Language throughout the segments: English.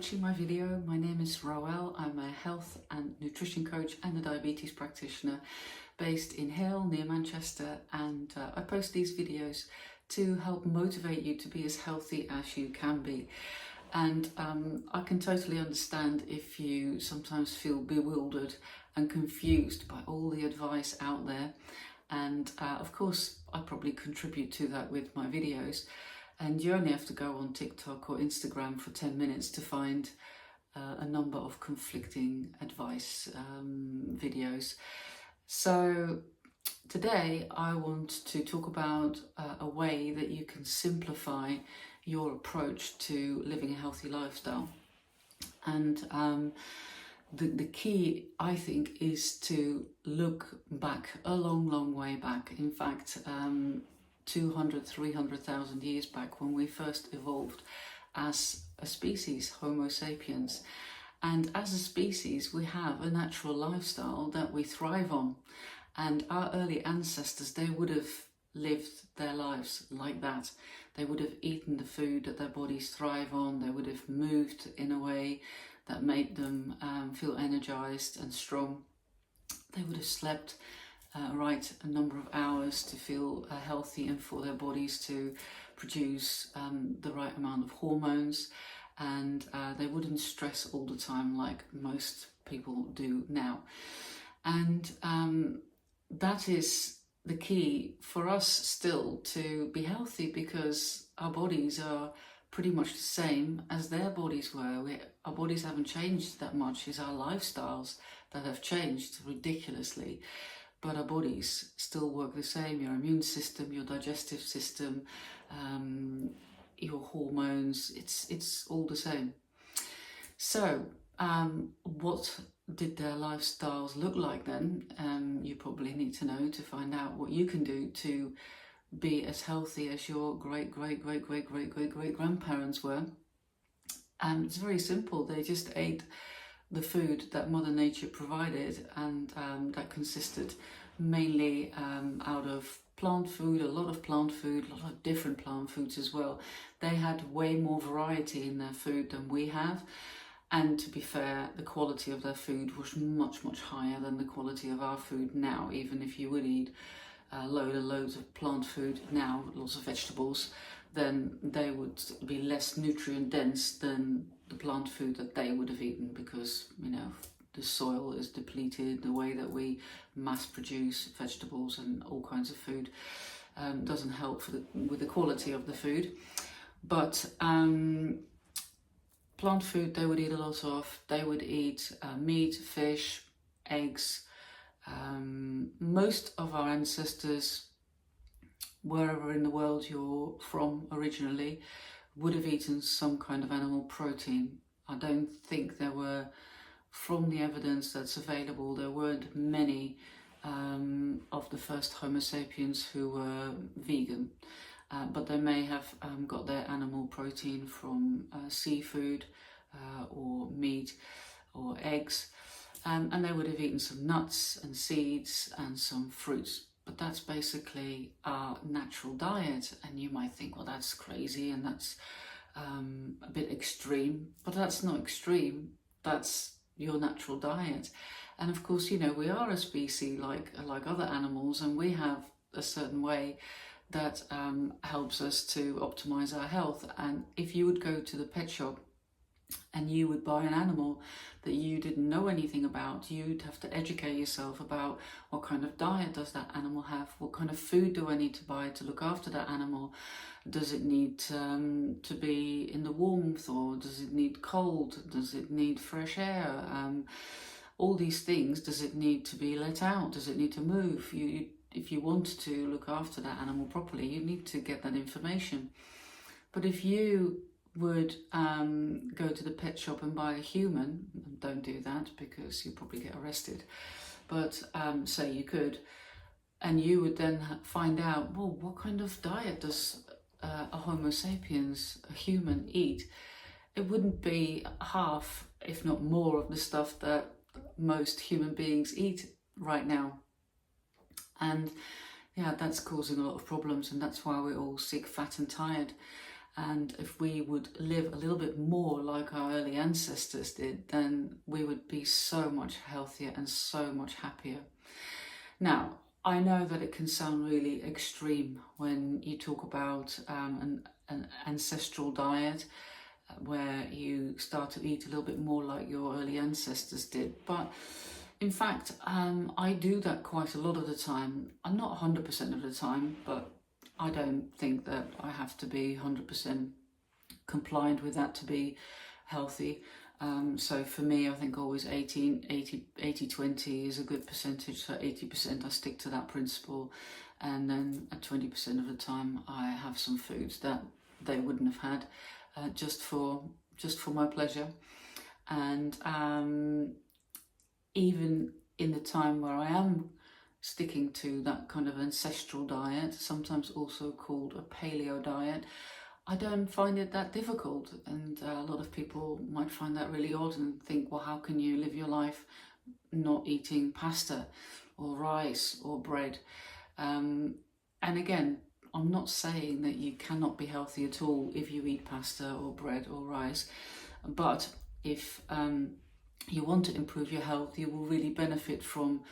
watching my video. My name is Roel. I'm a health and nutrition coach and a diabetes practitioner based in Hale near Manchester, and I post these videos to help motivate you to be as healthy as you can be. And I can totally understand if you sometimes feel bewildered and confused by all the advice out there, and of course I probably contribute to that with my videos. And you only have to go on TikTok or Instagram for 10 minutes to find a number of conflicting advice videos. So today I want to talk about a way that you can simplify your approach to living a healthy lifestyle. And the key, I think, is to look back a long way back. In fact, 200, 300,000 years back, when we first evolved as a species, Homo sapiens. And as a species, we have a natural lifestyle that we thrive on. And our early ancestors, they would have lived their lives like that. They would have eaten the food that their bodies thrive on. They would have moved in a way that made them feel energized and strong. They would have slept a number of hours to feel healthy and for their bodies to produce the right amount of hormones, and they wouldn't stress all the time like most people do now. And that is the key for us still to be healthy, because our bodies are pretty much the same as their bodies were. Our bodies haven't changed that much. It's our lifestyles that have changed ridiculously. But our bodies still work the same. Your immune system, your digestive system, your hormones, it's all the same. So what did their lifestyles look like then? You probably need to know to find out what you can do to be as healthy as your great grandparents were. And it's very simple. They just ate the food that Mother Nature provided, and that consisted mainly out of plant food, a lot of plant food, a lot of different plant foods as well. They had way more variety in their food than we have, and to be fair, the quality of their food was much higher than the quality of our food now. Even if you would eat loads of plant food now, lots of vegetables, then they would be less nutrient dense than the plant food that they would have eaten, because, you know, the soil is depleted. The way that we mass produce vegetables and all kinds of food doesn't help with the quality of the food. But plant food they would eat a lot of. They would eat meat, fish, eggs. Most of our ancestors, wherever in the world you're from originally, would have eaten some kind of animal protein. I don't think there were, from the evidence that's available, there weren't many of the first Homo sapiens who were vegan, but they may have got their animal protein from seafood or meat or eggs, and they would have eaten some nuts and seeds and some fruits. But that's basically our natural diet. And you might think, well, that's crazy and that's a bit extreme. But that's not extreme. That's your natural diet. And of course, you know, we are a species like other animals, and we have a certain way that helps us to optimize our health. And if you would go to the pet shop and you would buy an animal that you didn't know anything about, you'd have to educate yourself about what kind of diet does that animal have, what kind of food do I need to buy to look after that animal, does it need to be in the warmth, or does it need cold, does it need fresh air, all these things. Does it need to be let out, does it need to move? If you want to look after that animal properly, you need to get that information. But if you would go to the pet shop and buy a human, don't do that because you'll probably get arrested, but say you could, and you would then find out, well, what kind of diet does a Homo sapiens, a human, eat? It wouldn't be half, if not more, of the stuff that most human beings eat right now. And yeah, that's causing a lot of problems, and that's why we're all sick, fat and tired. And if we would live a little bit more like our early ancestors did, then we would be so much healthier and so much happier. Now, I know that it can sound really extreme when you talk about an ancestral diet where you start to eat a little bit more like your early ancestors did. But in fact, I do that quite a lot of the time. I'm not 100% of the time, but I don't think that I have to be 100% compliant with that to be healthy. So for me, I think always 80-20 is a good percentage. So 80% I stick to that principle, and then at 20% of the time I have some foods that they wouldn't have had, just for my pleasure. And even in the time where I am sticking to that kind of ancestral diet, sometimes also called a paleo diet, I don't find it that difficult. And a lot of people might find that really odd and think, well, how can you live your life not eating pasta or rice or bread? And again, I'm not saying that you cannot be healthy at all if you eat pasta or bread or rice, but if you want to improve your health, you will really benefit from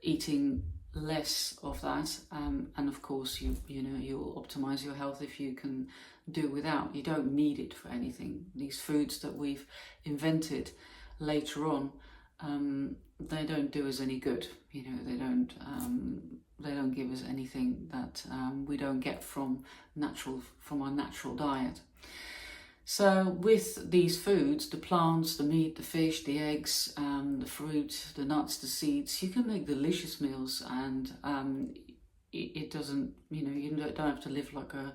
eating less of that, and of course you'll optimize your health if you can do without. You don't need it for anything. These foods that we've invented later on, they don't do us any good. They don't give us anything that we don't get from our natural diet. So with these foods, the plants, the meat, the fish, the eggs, the fruit, the nuts, the seeds, you can make delicious meals, and it doesn't, you don't have to live like a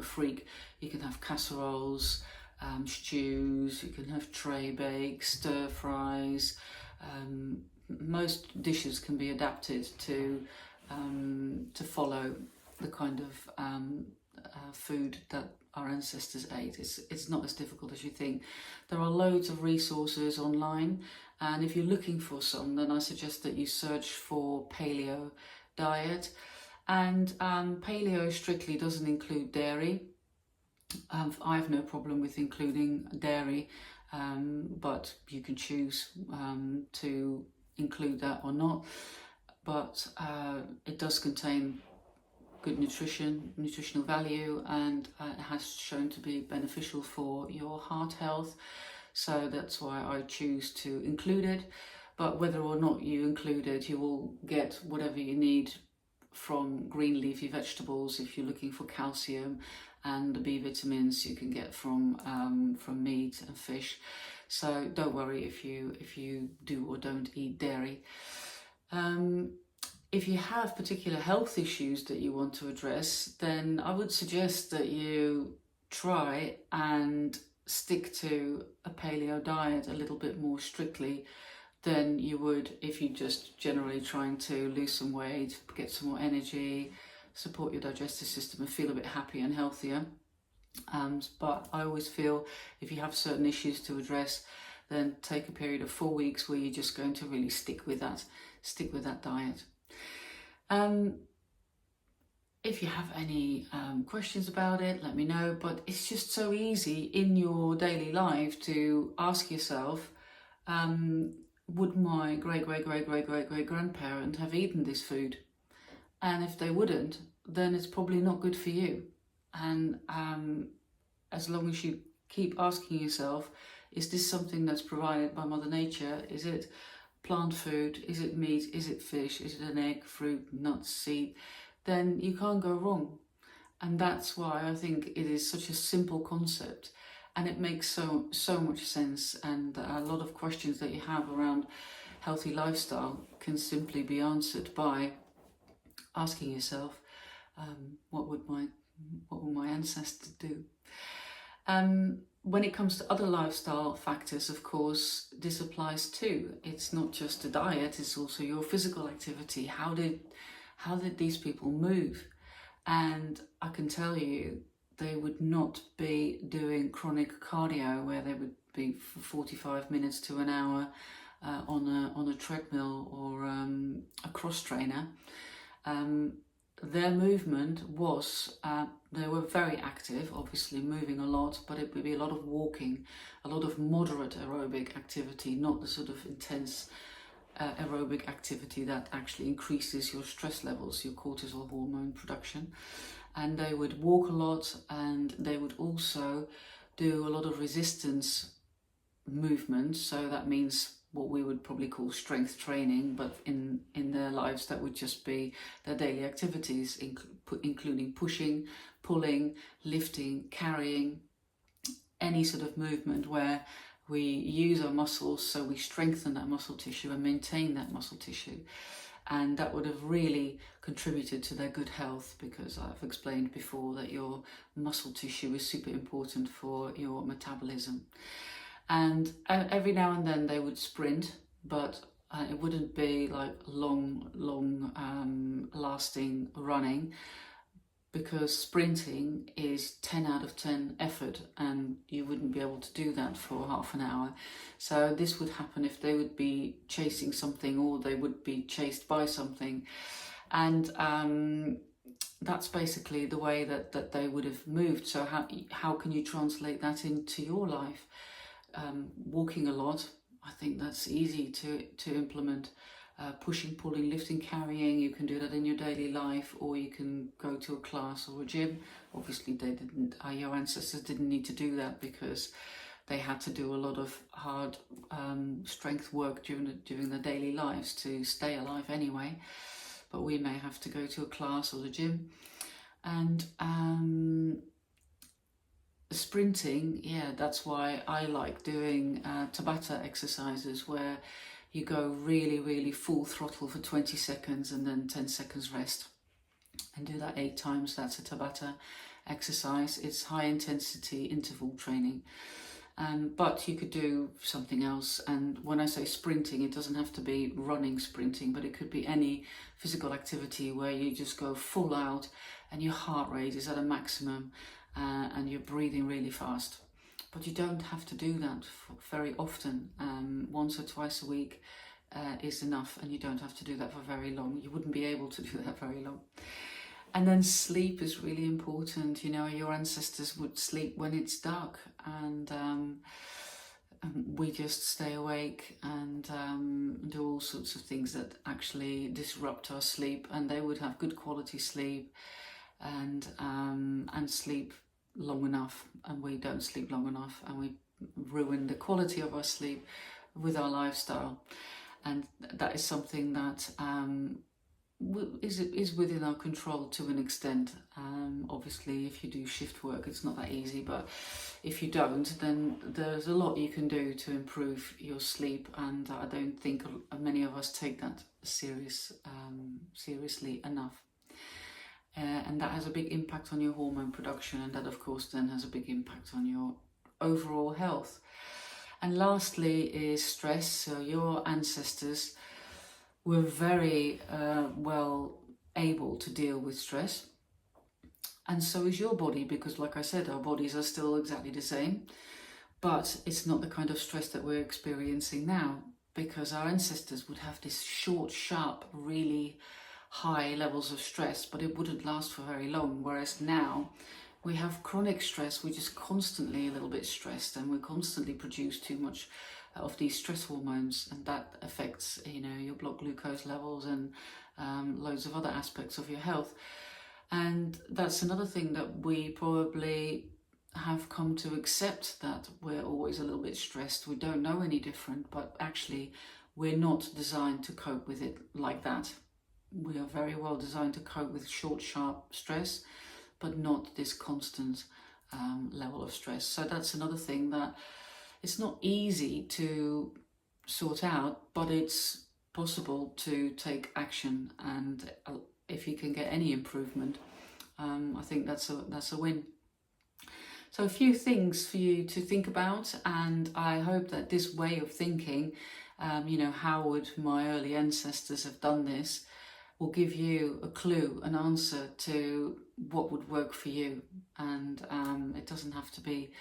freak. You can have casseroles, stews, you can have tray bakes, stir fries. Most dishes can be adapted to follow the kind of food that our ancestors ate. It's not as difficult as you think. There are loads of resources online, and if you're looking for some, then I suggest that you search for paleo diet. And paleo strictly doesn't include dairy. I have no problem with including dairy, but you can choose to include that or not. But it does contain good nutritional value, and it has shown to be beneficial for your heart health. So that's why I choose to include it. But whether or not you include it, you will get whatever you need from green leafy vegetables if you're looking for calcium, and the B vitamins you can get from meat and fish. So don't worry if you do or don't eat dairy. If you have particular health issues that you want to address, then I would suggest that you try and stick to a paleo diet a little bit more strictly than you would if you're just generally trying to lose some weight, get some more energy, support your digestive system and feel a bit happier and healthier. But I always feel if you have certain issues to address, then take a period of 4 weeks where you're just going to really stick with that diet. If you have any questions about it, let me know. But it's just so easy in your daily life to ask yourself, would my great-great-great-great-great-great-grandparent have eaten this food? And if they wouldn't, then it's probably not good for you. And as long as you keep asking yourself, is this something that's provided by Mother Nature? Is it plant food? Is it meat? Is it fish? Is it an egg, fruit, nuts, seed? Then you can't go wrong. And that's why I think it is such a simple concept, and it makes so much sense. And a lot of questions that you have around healthy lifestyle can simply be answered by asking yourself, what would my ancestors do? When it comes to other lifestyle factors, of course, this applies too. It's not just a diet, it's also your physical activity. How did these people move? And I can tell you, they would not be doing chronic cardio where they would be for 45 minutes to an hour on a treadmill or a cross trainer. their movement was, they were very active, obviously moving a lot, but it would be a lot of walking, a lot of moderate aerobic activity, not the sort of intense aerobic activity that actually increases your stress levels, your cortisol hormone production. And they would walk a lot, and they would also do a lot of resistance movements. So that means what we would probably call strength training, but in their lives that would just be their daily activities, including pushing, pulling, lifting, carrying, any sort of movement where we use our muscles, so we strengthen that muscle tissue and maintain that muscle tissue. And that would have really contributed to their good health, because I've explained before that your muscle tissue is super important for your metabolism. And every now and then they would sprint, but it wouldn't be like long lasting running, because sprinting is 10 out of 10 effort, and you wouldn't be able to do that for half an hour. So this would happen if they would be chasing something, or they would be chased by something. And that's basically the way that they would have moved. So how can you translate that into your life? Walking a lot, I think that's easy to implement. Pushing, pulling, lifting, carrying, you can do that in your daily life, or you can go to a class or a gym. Obviously your ancestors didn't need to do that, because they had to do a lot of hard strength work during their daily lives to stay alive anyway. But we may have to go to a class or the gym. And sprinting, yeah, that's why I like doing Tabata exercises, where you go really full throttle for 20 seconds and then 10 seconds rest, and do that 8 times. That's a Tabata exercise. It's high intensity interval training, but you could do something else. And when I say sprinting, it doesn't have to be running sprinting, but it could be any physical activity where you just go full out and your heart rate is at a maximum, and you're breathing really fast. But you don't have to do that very often. Once or twice a week is enough, and you don't have to do that for very long. You wouldn't be able to do that very long. And then sleep is really important. You know, your ancestors would sleep when it's dark, and we just stay awake and do all sorts of things that actually disrupt our sleep. And they would have good quality sleep and sleep long enough, and we don't sleep long enough, and we ruin the quality of our sleep with our lifestyle. And that is something that is within our control to an extent. Obviously, if you do shift work, it's not that easy, but if you don't, then there's a lot you can do to improve your sleep, and I don't think many of us take that seriously enough. And that has a big impact on your hormone production, and that of course then has a big impact on your overall health. And lastly is stress. So your ancestors were very well able to deal with stress, and so is your body, because like I said, our bodies are still exactly the same, but it's not the kind of stress that we're experiencing now, because our ancestors would have this short, sharp, really high levels of stress, but it wouldn't last for very long. Whereas now we have chronic stress. We're just constantly a little bit stressed, and we constantly produce too much of these stress hormones, and that affects, you know, your blood glucose levels and loads of other aspects of your health. And that's another thing that we probably have come to accept, that we're always a little bit stressed. We don't know any different, but actually we're not designed to cope with it like that. We are very well designed to cope with short, sharp stress, but not this constant level of stress. So that's another thing that it's not easy to sort out, but it's possible to take action. And if you can get any improvement, I think that's a win. So a few things for you to think about, and I hope that this way of thinking, you know, how would my early ancestors have done this, will give you a clue, an answer to what would work for you. And it doesn't have to be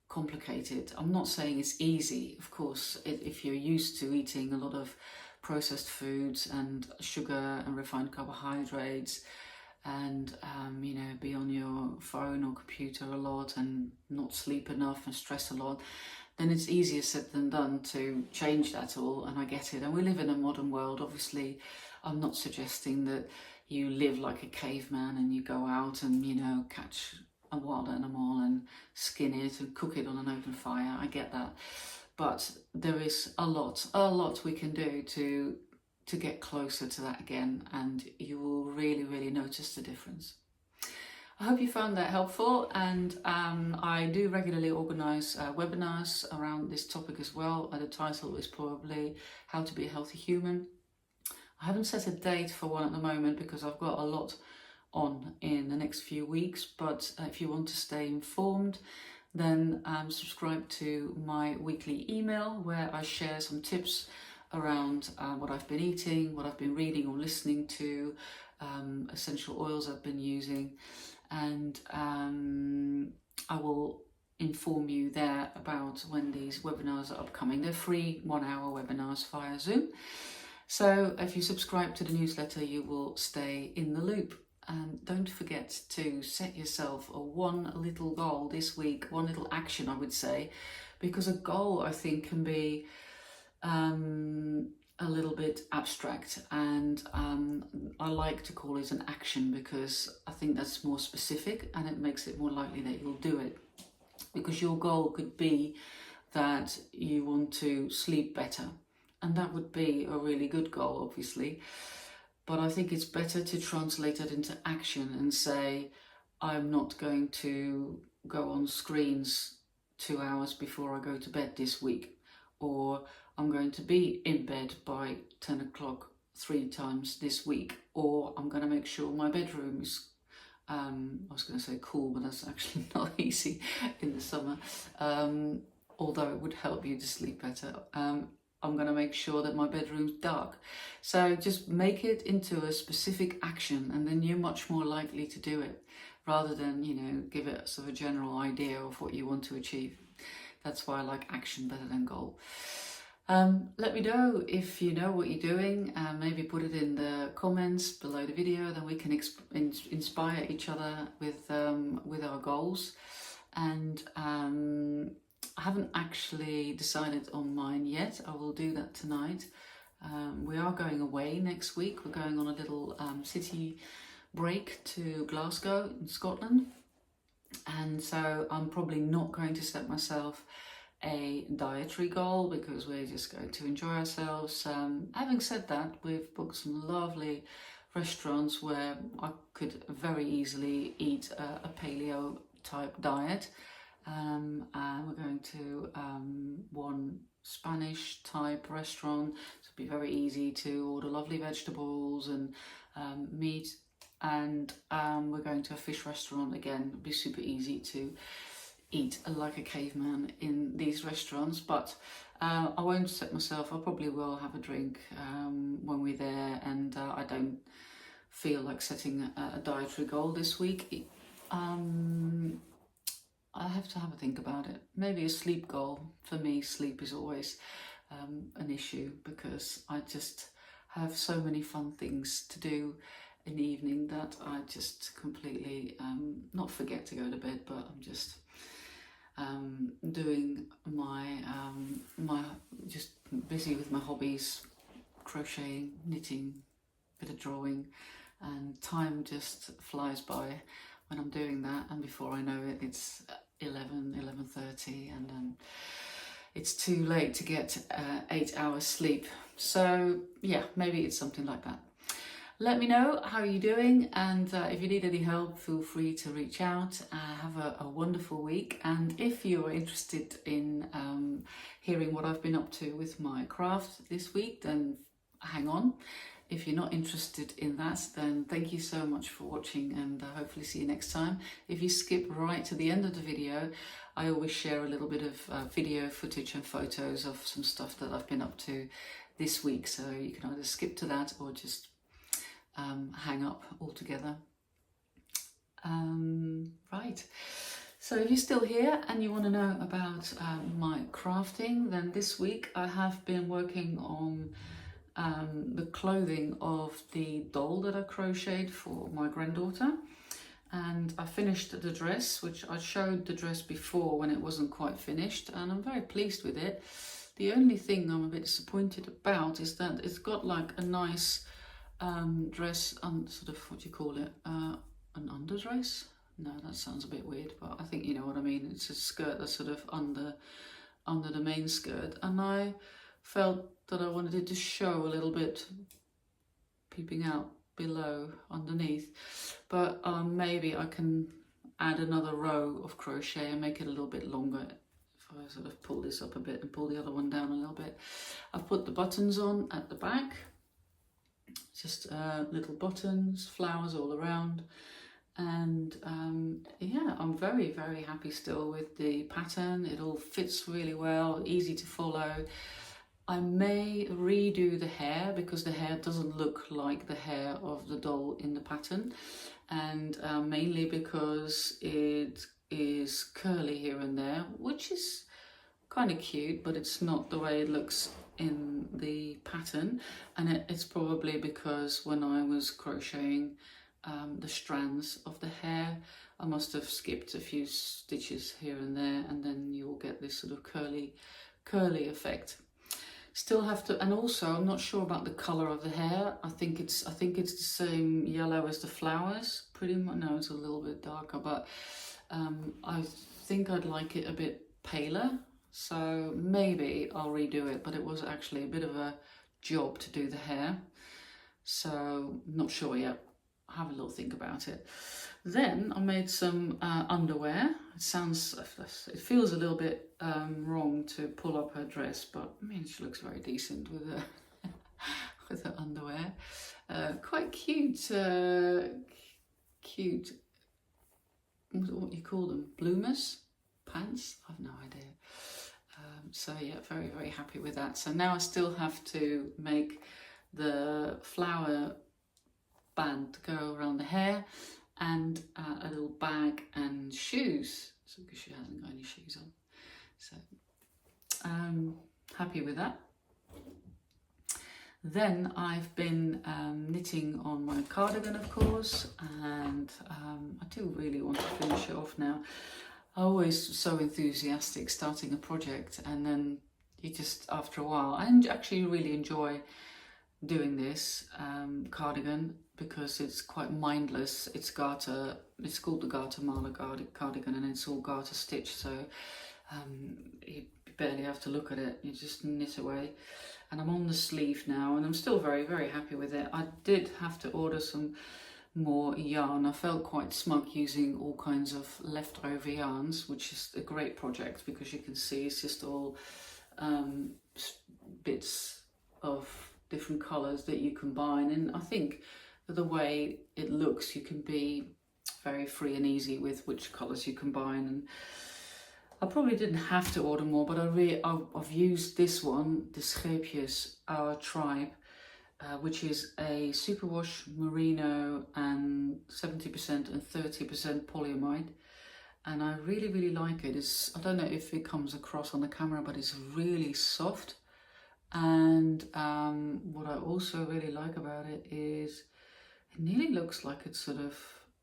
complicated. I'm not saying it's easy, of course. If you're used to eating a lot of processed foods and sugar and refined carbohydrates, and you know, be on your phone or computer a lot and not sleep enough and stress a lot, then it's easier said than done to change that all. And I get it. And we live in a modern world. Obviously, I'm not suggesting that you live like a caveman and you go out and, you know, catch a wild animal and skin it and cook it on an open fire. I get that. But there is a lot we can do to get closer to that again, and you will really notice the difference. I hope you found that helpful, and I do regularly organise webinars around this topic as well. The title is probably How to Be a Healthy Human. I haven't set a date for one at the moment because I've got a lot on in the next few weeks, but if you want to stay informed, then subscribe to my weekly email where I share some tips around what I've been eating, what I've been reading or listening to, essential oils I've been using, and I will inform you there about when these webinars are upcoming. They're free 1-hour webinars via Zoom. So if you subscribe to the newsletter, you will stay in the loop. And don't forget to set yourself one little goal this week, one little action, I would say, because a goal, I think, can be a little bit abstract, and I like to call it an action because I think that's more specific and it makes it more likely that you'll do it. Because your goal could be that you want to sleep better, and that would be a really good goal, obviously. But I think it's better to translate it into action and say, I'm not going to go on screens 2 hours before I go to bed this week, or I'm going to be in bed by 10 o'clock 3 times this week, or I'm going to make sure my bedroom is, I was going to say cool, but that's actually not easy in the summer, although it would help you to sleep better. I'm going to make sure that my bedroom's dark. So just make it into a specific action, and then you're much more likely to do it, rather than, you know, give it sort of a general idea of what you want to achieve. That's why I like action better than goal. Let me know if you know what you're doing. Maybe put it in the comments below the video, then we can inspire each other with our goals. And I haven't actually decided on mine yet. I will do that tonight. We are going away next week. We're going on a little city break to Glasgow in Scotland. And so I'm probably not going to set myself a dietary goal because we're just going to enjoy ourselves. Having said that, we've booked some lovely restaurants where I could very easily eat a paleo type diet. And we're going to one Spanish type restaurant, so it'll be very easy to order lovely vegetables and meat. And we're going to a fish restaurant again. It'll be super easy to eat like a caveman in these restaurants, but I won't set myself. I probably will have a drink when we're there, and I don't feel like setting a dietary goal this week. I have to have a think about it. Maybe a sleep goal. For me, sleep is always an issue because I just have so many fun things to do in the evening that I just completely not forget to go to bed, but I'm just doing my just busy with my hobbies, crocheting, knitting, bit of drawing, and time just flies by when I'm doing that, and before I know it, it's 11:30, and it's too late to get 8 hours sleep. So yeah, maybe it's something like that. Let me know how you're doing, and if you need any help, feel free to reach out. Have a wonderful week, and if you're interested in hearing what I've been up to with my craft this week, then hang on. If you're not interested in that, then thank you so much for watching, and hopefully see you next time. If you skip right to the end of the video, I always share a little bit of video footage and photos of some stuff that I've been up to this week, so you can either skip to that or just hang up altogether. Right, so if you're still here and you want to know about my crafting, then this week I have been working on the clothing of the doll that I crocheted for my granddaughter. And I finished the dress, which I showed the dress before when it wasn't quite finished, and I'm very pleased with it. The only thing I'm a bit disappointed about is that it's got like a nice dress, sort of, what do you call it, an underdress? No, that sounds a bit weird, but I think you know what I mean. It's a skirt that's sort of under the main skirt, and I felt that I wanted it to show a little bit peeping out below underneath, but maybe I can add another row of crochet and make it a little bit longer if I sort of pull this up a bit and pull the other one down a little bit. I've put the buttons on at the back, just little buttons, flowers all around, and yeah, I'm very, very happy still with the pattern. It all fits really well, easy to follow. I may redo the hair because the hair doesn't look like the hair of the doll in the pattern, and mainly because it is curly here and there, which is kind of cute, but it's not the way it looks in the pattern. And it's probably because when I was crocheting the strands of the hair, I must have skipped a few stitches here and there, and then you'll get this sort of curly effect. Still have to, and also I'm not sure about the color of the hair. I think it's the same yellow as the flowers, pretty much. No, it's a little bit darker, but I think I'd like it a bit paler. So maybe I'll redo it, but it was actually a bit of a job to do the hair. So not sure yet. I'll have a little think about it. Then I made some underwear. It feels a little bit wrong to pull up her dress, but I mean, she looks very decent with her with her underwear. Quite cute, cute. What do you call them? Bloomers? Pants? I've no idea. So yeah, very, very happy with that. So now I still have to make the flower band to go around the hair, and a little bag and shoes, so because she hasn't got any shoes on. So happy with that. Then I've been knitting on my cardigan, of course, and I do really want to finish it off now. I'm always so enthusiastic starting a project, and then you just, after a while, I actually really enjoy doing this cardigan because it's quite mindless. It's garter, it's called the Garter Marla cardigan, and it's all garter stitch, so you barely have to look at it, you just knit away. And I'm on the sleeve now, and I'm still very, very happy with it. I did have to order some more yarn. I felt quite smug using all kinds of leftover yarns, which is a great project because you can see it's just all bits of different colours that you combine, and I think the way it looks, you can be very free and easy with which colours you combine. And I probably didn't have to order more, but I've used this one, the Scheepjes Our Tribe, which is a superwash merino and 70% and 30% polyamide, and I really, really like it. I don't know if it comes across on the camera, but it's really soft. And what I also really like about it is it nearly looks like it's sort of,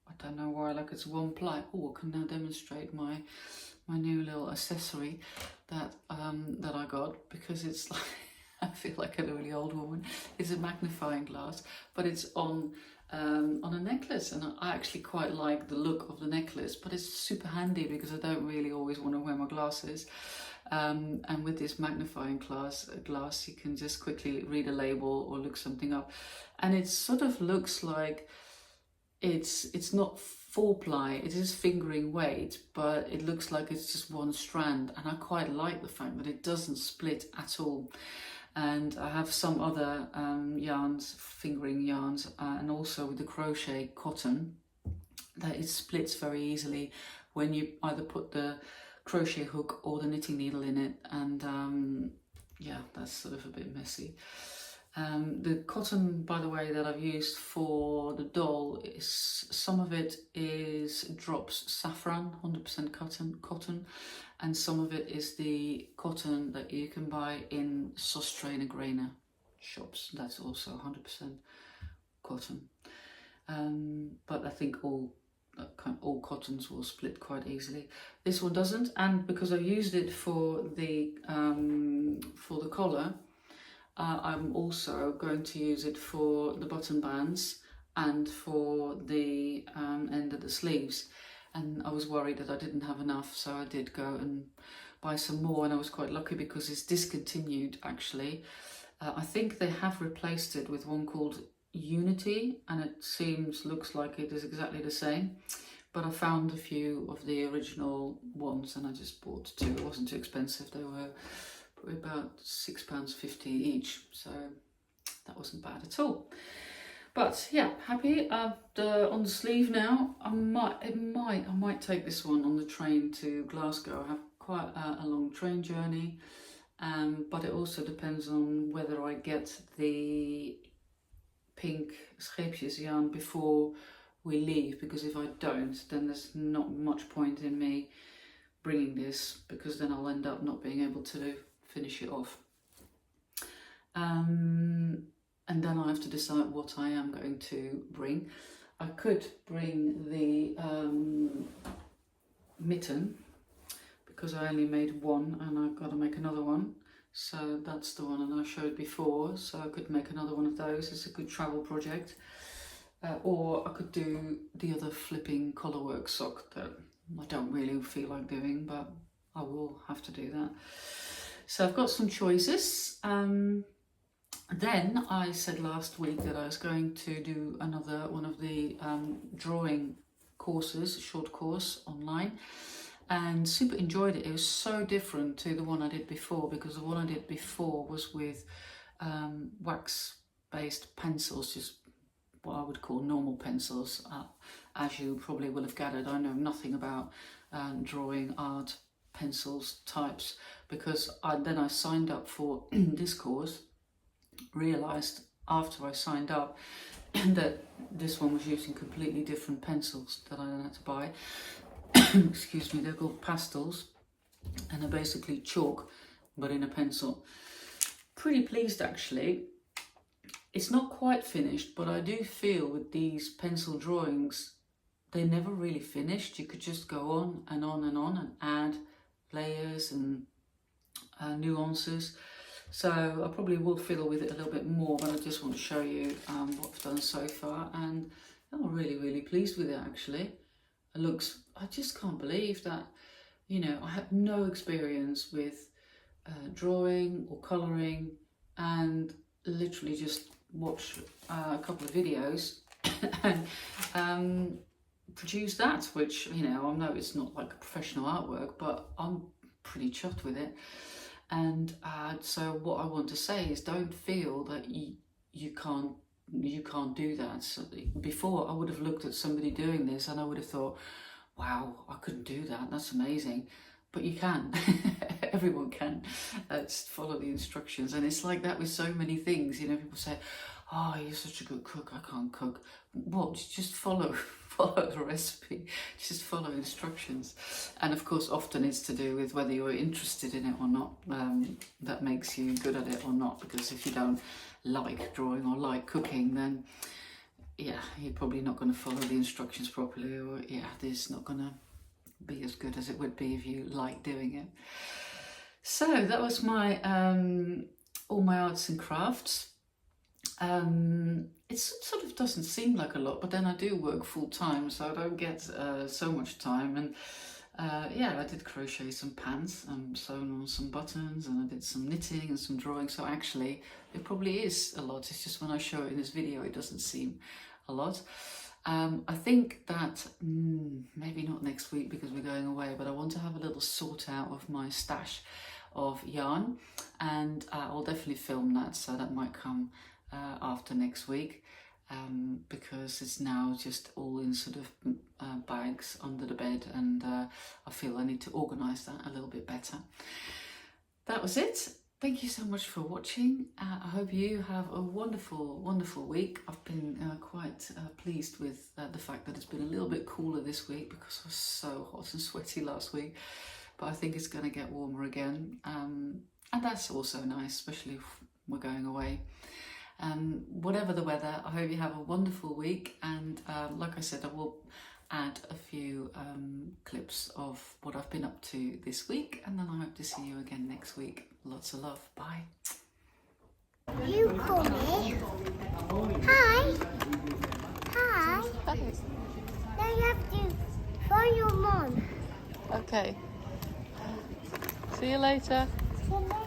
I don't know why, like it's one ply. Oh, I can now demonstrate my new little accessory that that I got, because it's like, I feel like a really old woman. It's a magnifying glass, but it's on a necklace, and I actually quite like the look of the necklace, but it's super handy because I don't really always want to wear my glasses. And with this magnifying glass, you can just quickly read a label or look something up, and it sort of looks like it's not 4-ply, it is fingering weight, but it looks like it's just one strand, and I quite like the fact that it doesn't split at all. And I have some other yarns, fingering yarns, and also with the crochet cotton, that it splits very easily when you either put the crochet hook or the knitting needle in it, and yeah, that's sort of a bit messy. The cotton, by the way, that I've used for the doll, is some of it is Drops Saffron, 100% cotton, and some of it is the cotton that you can buy in Sostre and Grainer. shops. That's also 100% cotton. But I think all cottons will split quite easily. This one doesn't, and because I used it for the collar, I'm also going to use it for the button bands and for the end of the sleeves. And I was worried that I didn't have enough, so I did go and buy some more, and I was quite lucky because it's discontinued actually. I think they have replaced it with one called Unity, and it looks like it is exactly the same. But I found a few of the original ones and I just bought two. It wasn't too expensive. They were probably about £6.50 each, so that wasn't bad at all. But yeah, happy. On the sleeve now, I might take this one on the train to Glasgow. I have quite a long train journey, but it also depends on whether I get the pink scheepjes yarn before we leave, because if I don't, then there's not much point in me bringing this, because then I'll end up not being able to finish it off. And then I have to decide what I am going to bring. I could bring the mitten, because I only made one and I've got to make another one. So that's the one that I showed before, so I could make another one of those. It's a good travel project. Or I could do the other flipping collarwork sock that I don't really feel like doing, but I will have to do that. So I've got some choices. Then I said last week that I was going to do another one of the drawing courses, a short course online, and super enjoyed it. It was so different to the one I did before, because the one I did before was with wax-based pencils, just what I would call normal pencils. As you probably will have gathered, I know nothing about drawing art pencils types, because then I signed up for this course, realised after I signed up that this one was using completely different pencils that I then had to buy. Excuse me, they're called pastels, and they're basically chalk but in a pencil. Pretty pleased actually. It's not quite finished, but I do feel with these pencil drawings, they're never really finished. You could just go on and on and on and add layers and nuances. So I probably will fiddle with it a little bit more, but I just want to show you what I've done so far, and I'm really, really pleased with it actually. It looks, I just can't believe that, you know, I had no experience with drawing or colouring, and literally just watch a couple of videos and produce that, which, you know, I know it's not like a professional artwork, but I'm pretty chuffed with it. And so what I want to say is, don't feel that you can't do that. So before, I would have looked at somebody doing this and I would have thought, wow, I couldn't do that, that's amazing. But you can. Everyone can. Just follow the instructions. And it's like that with so many things. You know, people say, oh, you're such a good cook, I can't cook. Well, just follow the recipe. Just follow instructions. And of course, often it's to do with whether you're interested in it or not. That makes you good at it or not. Because if you don't like drawing or like cooking, then yeah, you're probably not going to follow the instructions properly, or yeah, it's not going to be as good as it would be if you like doing it. So that was my all my arts and crafts. It sort of doesn't seem like a lot, but then I do work full time, so I don't get so much time. And yeah, I did crochet some pants and sewn on some buttons, and I did some knitting and some drawing. So actually, it probably is a lot. It's just when I show it in this video, it doesn't seem a lot. I think that maybe not next week because we're going away, but I want to have a little sort out of my stash of yarn, and I'll definitely film that, so that might come after next week, because it's now just all in sort of bags under the bed, and I feel I need to organise that a little bit better. That was it. Thank you so much for watching. I hope you have a wonderful, wonderful week. I've been quite pleased with the fact that it's been a little bit cooler this week, because I was so hot and sweaty last week. But I think it's going to get warmer again. And that's also nice, especially we're going away. Whatever the weather, I hope you have a wonderful week, and like I said, I will add a few clips of what I've been up to this week, and then I hope to see you again next week. Lots of love. Bye. You call me. Hi. Hi. Now you have to phone your mom. Okay. See you later. See you later.